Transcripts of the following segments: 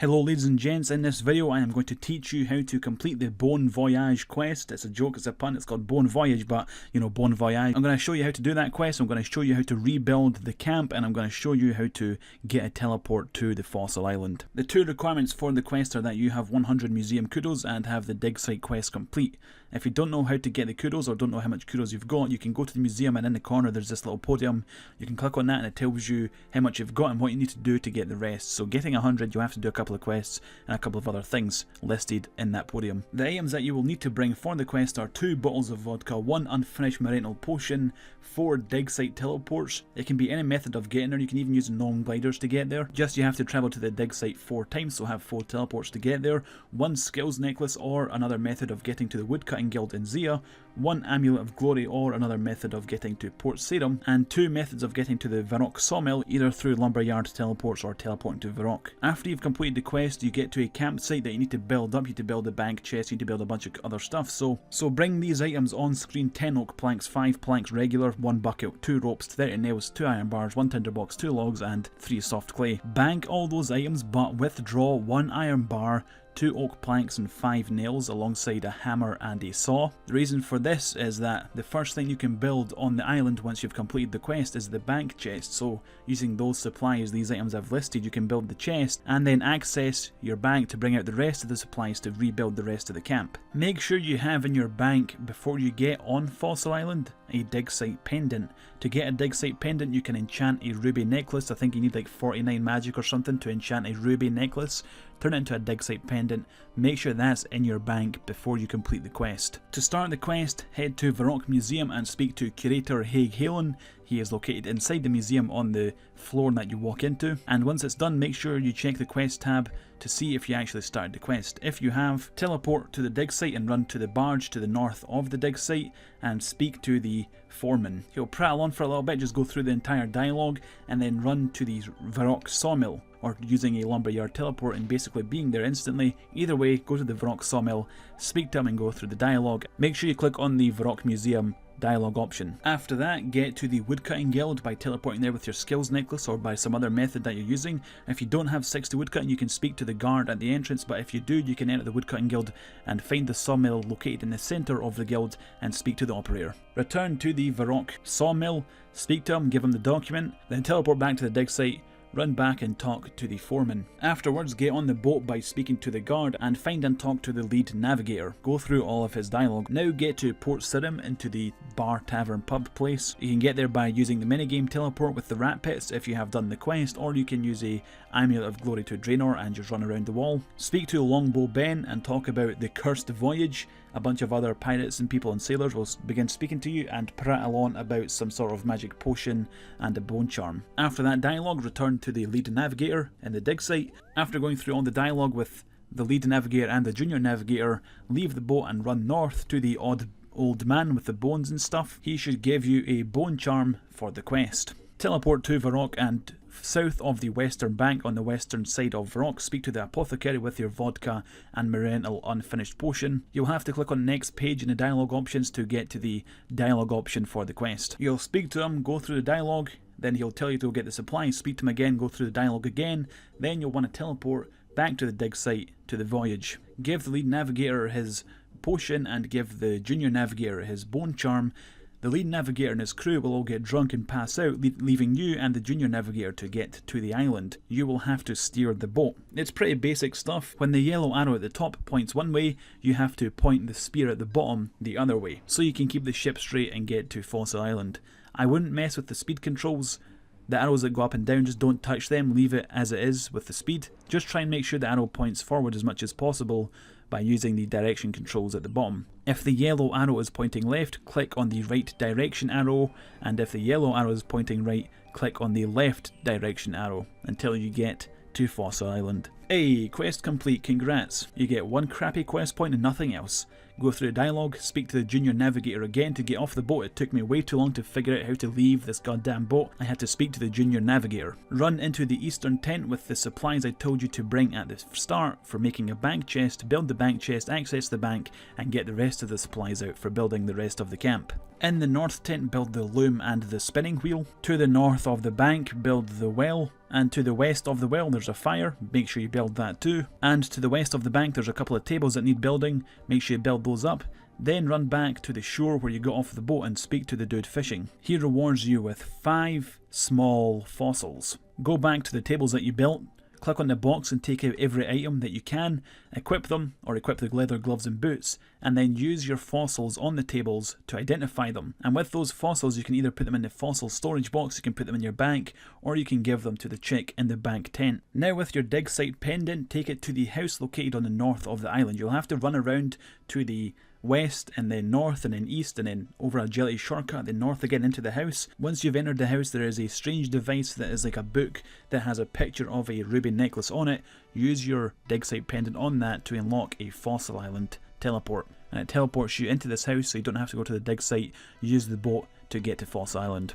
Hello ladies and gents, in this video I am going to teach you how to complete the Bone Voyage quest. It's a joke, it's a pun, it's called Bone Voyage, but you know, Bone Voyage. I'm going to show you how to do that quest, I'm going to show you how to rebuild the camp, and I'm going to show you how to get a teleport to the fossil island. The two requirements for the quest are that you have 100 museum kudos and have the dig site quest complete. If you don't know how to get the kudos or don't know how much kudos you've got, you can go to the museum and in the corner there's this little podium. You can click on that and it tells you how much you've got and what you need to do to get the rest. So getting 100, you have to do a couple of quests and a couple of other things listed in that podium. The items that you will need to bring for the quest are 2 bottles of vodka, 1 unfinished Morental potion, 4 dig site teleports. It can be any method of getting there, you can even use gnome gliders to get there. Just you have to travel to the dig site 4 times, so have 4 teleports to get there, 1 skills necklace or another method of getting to the woodcutting guild in Zia, 1 amulet of glory or another method of getting to Port Sarum, and 2 methods of getting to the Varrock sawmill, either through lumberyard teleports or teleporting to Varrock. After you've completed the quest, you get to a campsite that you need to build up. You need to build a bank chest, you need to build a bunch of other stuff. So bring these items on screen: 10 oak planks, 5 planks regular, 1 bucket, 2 ropes, 30 nails, 2 iron bars, 1 tinderbox, 2 logs and 3 soft clay. Bank all those items but withdraw 1 iron bar, 2 oak planks and 5 nails alongside a hammer and a saw. The reason for this is that the first thing you can build on the island once you've completed the quest is the bank chest. So using those supplies, these items I've listed, you can build the chest and then access your bank to bring out the rest of the supplies to rebuild the rest of the camp. Make sure you have in your bank, before you get on Fossil Island, a dig site pendant. To get a dig site pendant you can enchant a ruby necklace. I think you need like 49 magic or something to enchant a ruby necklace. Turn it into a dig site pendant. Make sure that's in your bank before you complete the quest. To start the quest, head to Varrock Museum and speak to Curator Haig Halen. He is located inside the museum on the floor that you walk into, and once it's done, make sure you check the quest tab to see if you actually started the quest. If you have, teleport to the dig site and run to the barge to the north of the dig site and speak to the foreman. He'll prattle on for a little bit, just go through the entire dialogue and then run to the Varrock sawmill, or using a lumberyard teleport and basically being there instantly. Either way, go to the Varrock sawmill, speak to him and go through the dialogue. Make sure you click on the Varrock Museum dialogue option. After that, get to the woodcutting guild by teleporting there with your skills necklace or by some other method that you're using. If you don't have 60 woodcutting, you can speak to the guard at the entrance, but if you do, you can enter the woodcutting guild and find the sawmill located in the centre of the guild and speak to the operator. Return to the Varrock sawmill, speak to him, give him the document, then teleport back to the dig site, run back and talk to the foreman. Afterwards, get on the boat by speaking to the guard and find and talk to the lead navigator. Go through all of his dialogue. Now get to Port Sarum, into the bar, tavern, pub place. You can get there by using the minigame teleport with the rat pits if you have done the quest, or you can use a amulet of glory to Draenor and just run around the wall. Speak to Longbow Ben and talk about the cursed voyage. A bunch of other pirates and people and sailors will begin speaking to you and prattle on about some sort of magic potion and a bone charm. After that dialogue, return to the lead navigator in the dig site. After going through all the dialogue with the lead navigator and the junior navigator, leave the boat and run north to the odd old man with the bones and stuff. He should give you a bone charm for the quest. Teleport to Varrock and south of the western bank on the western side of Varrock, speak to the apothecary with your vodka and Morental unfinished potion. You'll have to click on next page in the dialogue options to get to the dialogue option for the quest. You'll speak to him, go through the dialogue, then he'll tell you to go get the supplies, speak to him again, go through the dialogue again, then you'll want to teleport back to the dig site to the voyage. Give the lead navigator his potion and give the junior navigator his bone charm. The lead navigator and his crew will all get drunk and pass out, leaving you and the junior navigator to get to the island. You will have to steer the boat. It's pretty basic stuff. When the yellow arrow at the top points one way, you have to point the spear at the bottom the other way, so you can keep the ship straight and get to Fossil Island. I wouldn't mess with the speed controls. The arrows that go up and down, just don't touch them, leave it as it is with the speed. Just try and make sure the arrow points forward as much as possible by using the direction controls at the bottom. If the yellow arrow is pointing left, click on the right direction arrow, and if the yellow arrow is pointing right, click on the left direction arrow until you get to Fossil Island. Hey, quest complete, congrats. You get 1 crappy quest point and nothing else. go through the dialogue, speak to the junior navigator again to get off the boat. It took me way too long to figure out how to leave this goddamn boat. I had to speak to the junior navigator. Run into the eastern tent with the supplies I told you to bring at the start for making a bank chest, build the bank chest, access the bank, and get the rest of the supplies out for building the rest of the camp. In the north tent, build the loom and the spinning wheel. To the north of the bank, build the well. And to the west of the well, there's a fire. Make sure you build that too. And to the west of the bank, there's a couple of tables that need building. Make sure you build those up. Then run back to the shore where you got off the boat and speak to the dude fishing. He rewards you with 5 small fossils. Go back to the tables that you built. Click on the box and take out every item that you can, equip them, or equip the leather gloves and boots, and then use your fossils on the tables to identify them. And with those fossils, you can either put them in the fossil storage box, you can put them in your bank, or you can give them to the chick in the bank tent. Now with your dig site pendant, take it to the house located on the north of the island. You'll have to run around to the west and then north and then east and then over a agility shortcut, then north again into the house. Once you've entered the house, there is a strange device that is like a book that has a picture of a ruby necklace on it. Use your dig site pendant on that to unlock a fossil island teleport, and it teleports you into this house so you don't have to go to the dig site. Use the boat to get to Fossil Island.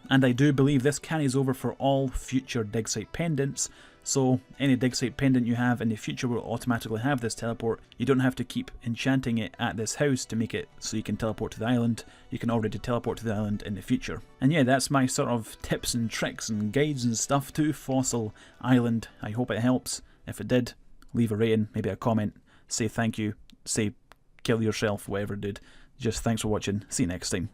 And I do believe this carries over for all future dig site pendants, so any dig site pendant you have in the future will automatically have this teleport. You don't have to keep enchanting it at this house to make it so you can teleport to the island. You can already teleport to the island in the future. And yeah, that's my sort of tips and tricks and guides and stuff to Fossil Island. I hope it helps. If it did, leave a rating, maybe a comment, say thank you, say kill yourself, whatever dude. Just thanks for watching, see you next time.